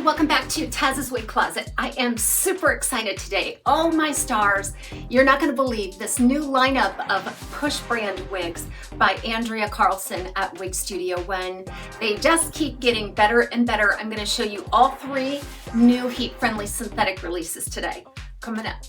welcome back to TAZ's Wig Closet. I am super excited today. Oh my stars, you're not going to believe this new lineup of Push brand wigs by Andrea Carlson at Wig Studio One. They just keep getting better and better. I'm going to show you all three new heat-friendly synthetic releases today. Coming up.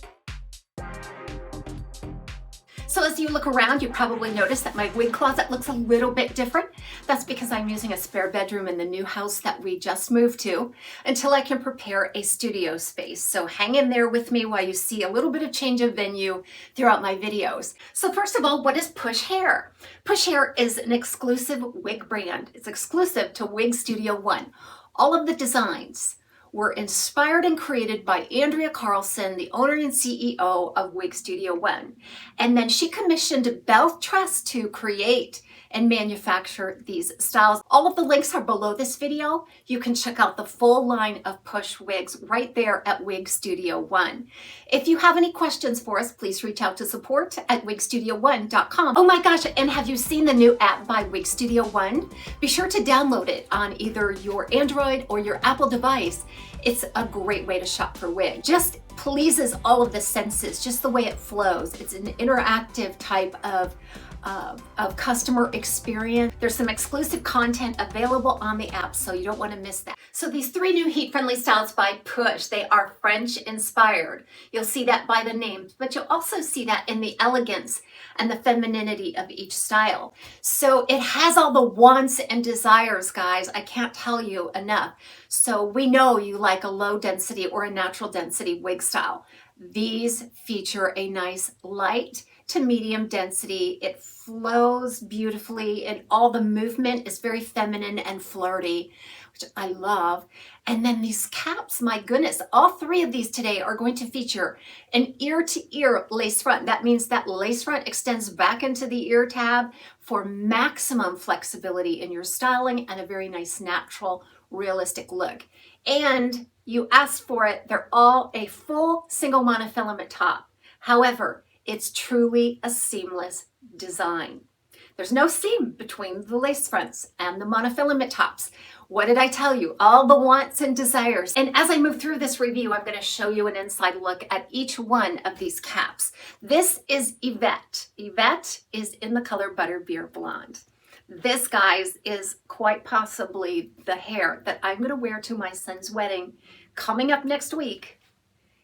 So as you look around, you probably notice that my wig closet looks a little bit different. That's because I'm using a spare bedroom in the new house that we just moved to until I can prepare a studio space. So hang in there with me while you see a little bit of change of venue throughout my videos. So first of all, what is Push Hair? Push Hair is an exclusive wig brand. It's exclusive to Wig Studio One. All of the designs were inspired and created by Andrea Carlson, the owner and CEO of Wig Studio One. And then she commissioned BELLE TRESS to create and manufacture these styles. All of the links are below this video. You can check out the full line of Push wigs right there at Wig Studio One. If you have any questions for us, please reach out to support@wigstudio1.com. Oh my gosh, and have you seen the new app by Wig Studio One? Be sure to download it on either your Android or your Apple device. It's a great way to shop for wigs. Just pleases all of the senses, just the way it flows. It's an interactive type of customer experience. There's some exclusive content available on the app, so you don't want to miss that. So these three new heat-friendly styles by Push, they are French inspired. You'll see that by the names, but you'll also see that in the elegance and the femininity of each style. So it has all the wants and desires, guys. I can't tell you enough. So we know you like a low density or a natural density wig style. These feature a nice light to medium density. It flows beautifully and all the movement is very feminine and flirty, which I love. And then these caps, my goodness, all three of these today are going to feature an ear-to-ear lace front. That means that lace front extends back into the ear tab for maximum flexibility in your styling and a very nice natural realistic look. And you asked for it, they're all a full single monofilament top. However, it's truly a seamless design. There's no seam between the lace fronts and the monofilament tops. What did I tell you? All the wants and desires. And as I move through this review, I'm going to show you an inside look at each one of these caps. This is Yvette. Yvette is in the color Butterbeer Blonde. This, guys, is quite possibly the hair that I'm going to wear to my son's wedding coming up next week.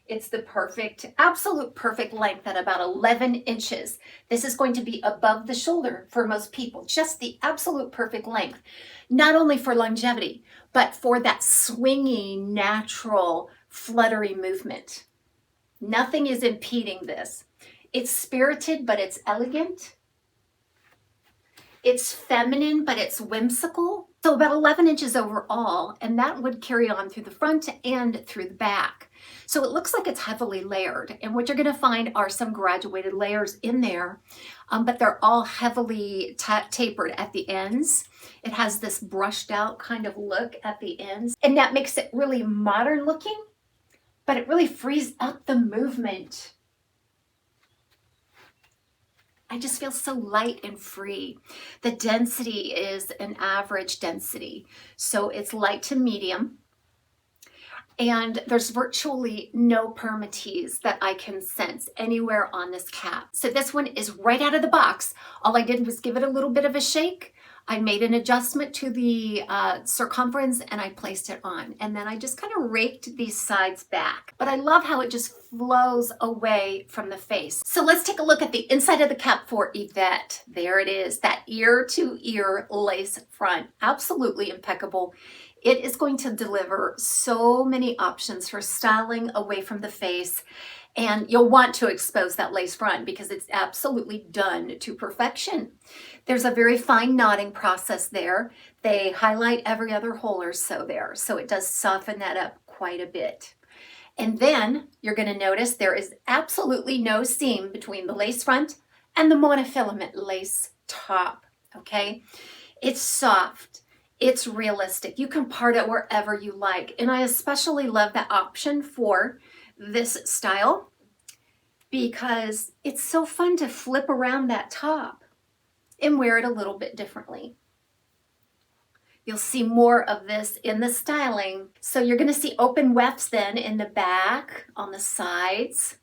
It's the perfect, absolute perfect length at about 11 inches. This is going to be above the shoulder for most people, just the absolute perfect length, not only for longevity, but for that swingy, natural, fluttery movement. Nothing is impeding this. It's spirited, but it's elegant. It's feminine, but it's whimsical. So about 11 inches overall, and that would carry on through the front and through the back. So it looks like it's heavily layered, and what you're going to find are some graduated layers in there, but they're all heavily tapered at the ends. It has this brushed out kind of look at the ends, and that makes it really modern looking, but it really frees up the movement. I just feel so light and free. The density is an average density, so it's light to medium. And there's virtually no permatease that I can sense anywhere on this cap. So this one is right out of the box. All I did was give it a little bit of a shake. I made an adjustment to the circumference and I placed it on. And then I just kind of raked these sides back. But I love how it just flows away from the face. So let's take a look at the inside of the cap for Yvette. There it is, that ear-to-ear lace front. Absolutely impeccable. It is going to deliver so many options for styling away from the face, and you'll want to expose that lace front because it's absolutely done to perfection. There's a very fine knotting process there. They highlight every other hole or so there, so it does soften that up quite a bit. And then you're going to notice there is absolutely no seam between the lace front and the monofilament lace top, okay? It's soft. It's realistic. You can part it wherever you like. And I especially love that option for this style because it's so fun to flip around that top and wear it a little bit differently. You'll see more of this in the styling. So you're gonna see open wefts then in the back, on the sides,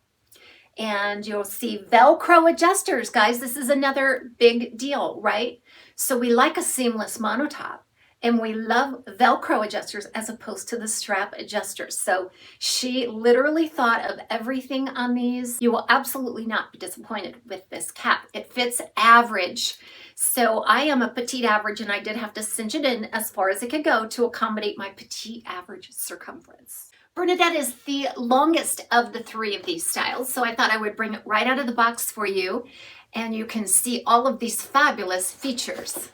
and you'll see Velcro adjusters. Guys, this is another big deal, right? So we like a seamless monotop, and we love Velcro adjusters as opposed to the strap adjusters. So she literally thought of everything on these. You will absolutely not be disappointed with this cap. It fits average. So I am a petite average, and I did have to cinch it in as far as it could go to accommodate my petite average circumference. Bernadette is the longest of the three of these styles, so I thought I would bring it right out of the box for you, and you can see all of these fabulous features.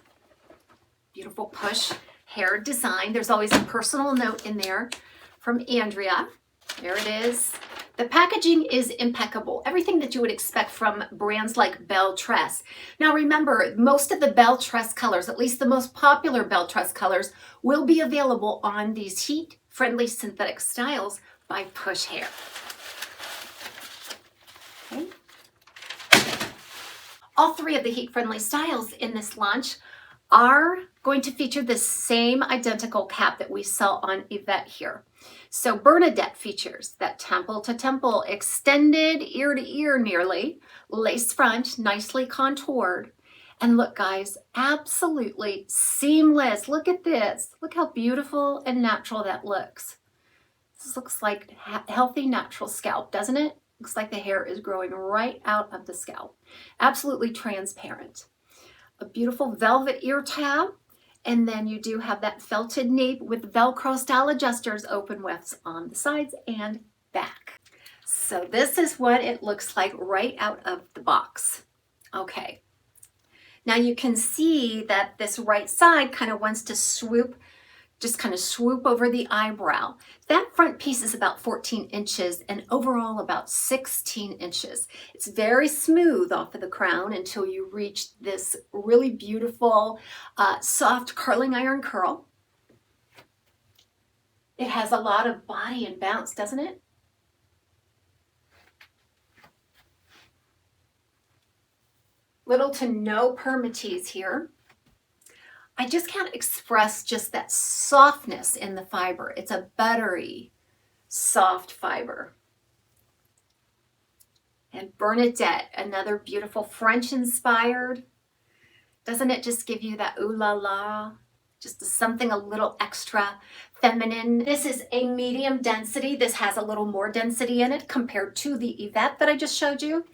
Beautiful push hair design. There's always a personal note in there from Andrea. There it is. The packaging is impeccable. Everything that you would expect from brands like BELLE TRESS. Now remember, most of the BELLE TRESS colors, at least the most popular BELLE TRESS colors, will be available on these heat-friendly synthetic styles by Push Hair. Okay. All three of the heat-friendly styles in this launch are going to feature the same identical cap that we saw on Yvette here. So Bernadette features that temple to temple, extended ear to ear nearly, lace front, nicely contoured. And look guys, absolutely seamless. Look at this. Look how beautiful and natural that looks. This looks like healthy natural scalp, doesn't it? Looks like the hair is growing right out of the scalp. Absolutely transparent. A beautiful velvet ear tab, and then you do have that felted nape with Velcro style adjusters, open wefts on the sides and back. So this is what it looks like right out of the box. Okay, now you can see that this right side kind of wants to swoop, just kind of swoop over the eyebrow. That front piece is about 14 inches and overall about 16 inches. It's very smooth off of the crown until you reach this really beautiful, soft curling iron curl. It has a lot of body and bounce, doesn't it? Little to no permatease here. I just can't express just that softness in the fiber. It's a buttery, soft fiber. And Bernadette, another beautiful French inspired. Doesn't it just give you that ooh la la? Just something a little extra feminine. This is a medium density. This has a little more density in it compared to the Yvette that I just showed you.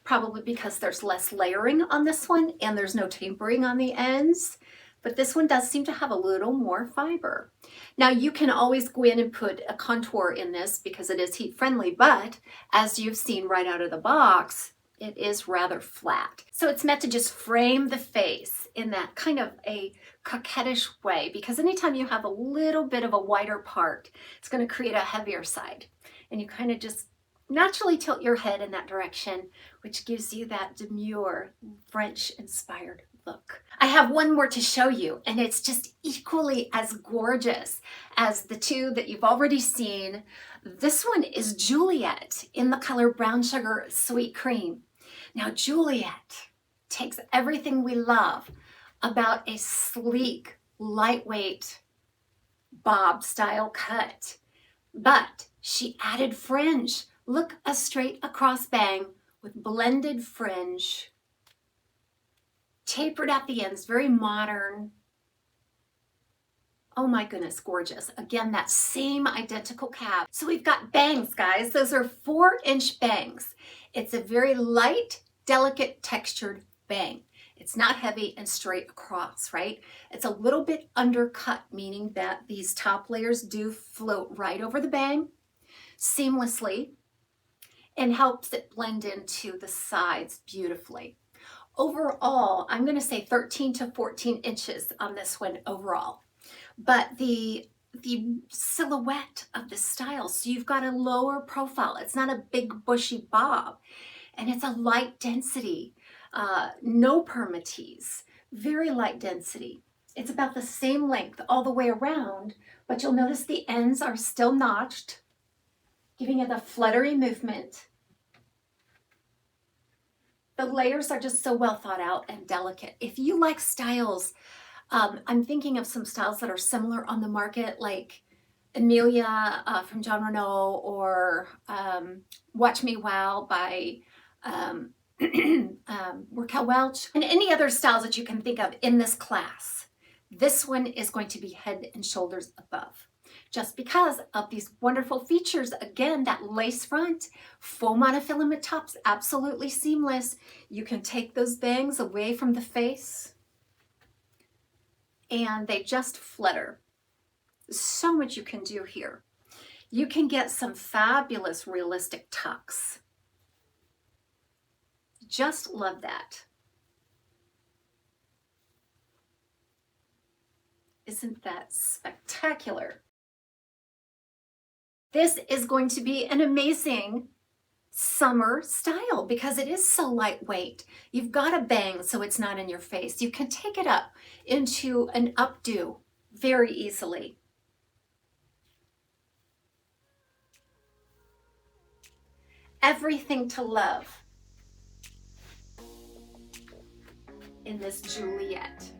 Probably because there's less layering on this one and there's no tapering on the ends. But this one does seem to have a little more fiber. Now you can always go in and put a contour in this because it is heat friendly, but as you've seen right out of the box, it is rather flat. So it's meant to just frame the face in that kind of a coquettish way, because anytime you have a little bit of a wider part, it's going to create a heavier side. And you kind of just naturally tilt your head in that direction, which gives you that demure French inspired look. I have one more to show you, and it's just equally as gorgeous as the two that you've already seen. This one is Juliet in the color Brown Sugar Sweet Cream. Now Juliet takes everything we love about a sleek, lightweight bob style cut, but she added fringe. Look, a straight across bang with blended fringe. Tapered at the ends, very modern. Oh my goodness, gorgeous. Again, that same identical cap. So we've got bangs, guys. Those are 4-inch bangs. It's a very light, delicate textured bang. It's not heavy and straight across, right? It's a little bit undercut, meaning that these top layers do float right over the bang seamlessly and helps it blend into the sides beautifully. Overall, I'm going to say 13 to 14 inches on this one overall. But the silhouette of the style, so you've got a lower profile. It's not a big bushy bob, and it's a light density, no permatease, very light density. It's about the same length all the way around, but you'll notice the ends are still notched, giving it a fluttery movement. The layers are just so well thought out and delicate. If you like styles I'm thinking of some styles that are similar on the market, like Amelia from John Renault, or Watch Me Wow by Raquel Welch, and any other styles that you can think of in this class. This one is going to be head and shoulders above, just because of these wonderful features. Again, that lace front, faux monofilament tops, absolutely seamless. You can take those bangs away from the face and they just flutter. So much you can do here. You can get some fabulous realistic tucks. Just love that. Isn't that spectacular? This is going to be an amazing summer style because it is so lightweight. You've got a bang so it's not in your face. You can take it up into an updo very easily. Everything to love in this Juliet.